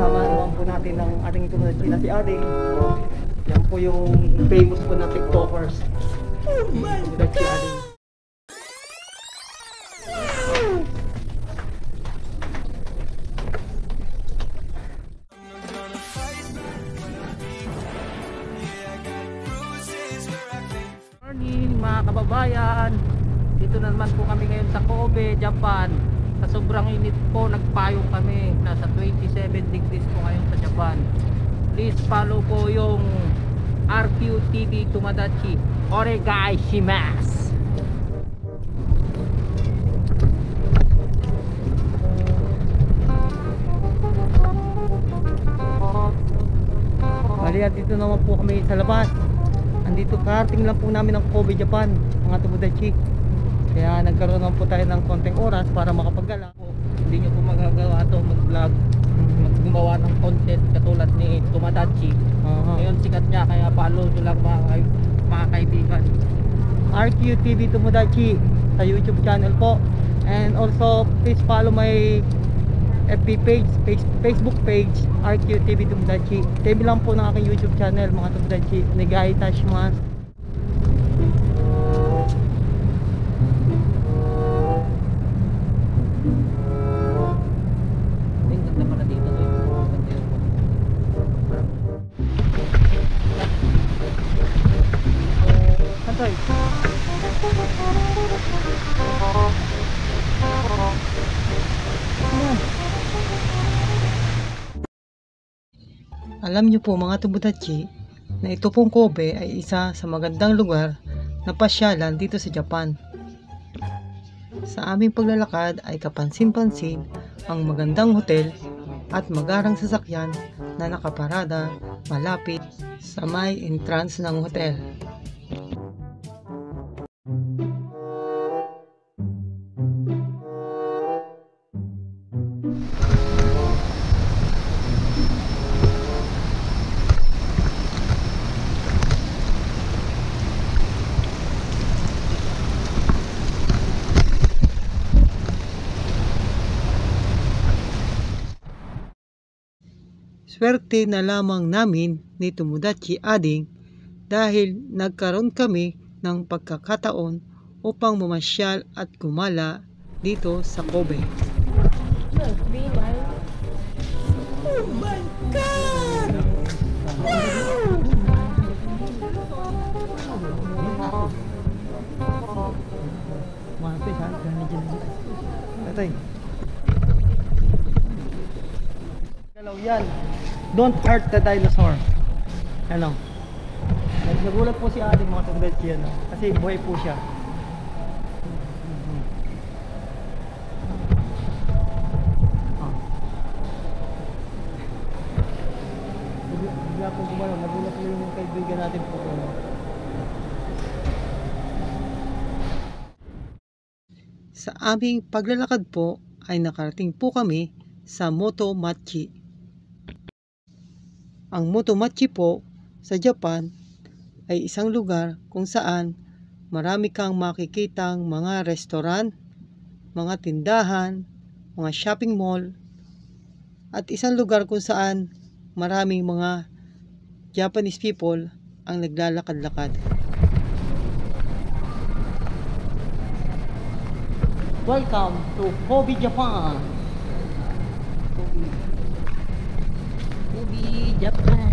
kasama naman po natin ng ating tumunod na si Ading. Yan po yung famous po na TikTokers. Oh my God! Morning mga kababayan, dito na naman po kami ngayon sa Kobe, Japan. Sa sobrang init po nagpayong kami, nasa 27 degrees po ngayon sa Japan. Please follow po yung RQTV Tomodachi Oregai shimasu. Bali, dito naman po kami sa labas. Andito, karating lang po namin ng Kobe, Japan, mga Tomodachi. Kaya nagkaroon naman po tayo ng konting oras para makapagala. Hindi nyo po magagawa ito, mag-vlog, gumawa ng content katulad ni Tomodachi. Ngayon sikat niya, kaya follow nyo lang mga kaibigan. RQTV Tomodachi sa YouTube channel po. And also please follow my FB page, Facebook page, RQTV Tomodachi. Tabi lang po ng aking YouTube channel mga Tomodachi. Onegai itashimasu. Alam niyo po mga Tomodachi na ito pong Kobe ay isa sa magandang lugar na pasyalan dito sa Japan. Sa aming paglalakad ay kapansin-pansin ang magandang hotel at magarang sasakyan na nakaparada malapit sa may entrance ng hotel. Swerte na lamang namin ni Tomodachi Ading dahil nagkaroon kami ng pagkakataon upang mamasyal at gumala dito sa Kobe. Oh my God! Wow! Yan. Don't hurt the dinosaur. Ano? Nagulat po si ating mga Tomodachi yan, kasi buhay po siya. Bigla po gumalaw. Nagulat po yung kaibigan natin po. Sa aming paglalakad po ay nakarating po kami sa Motomachi. Ang Motomachi po sa Japan ay isang lugar kung saan marami kang makikitang mga restaurant, mga tindahan, mga shopping mall, at isang lugar kung saan maraming mga Japanese people ang naglalakad-lakad. Welcome to Kobe, Japan. Kobe, Japan.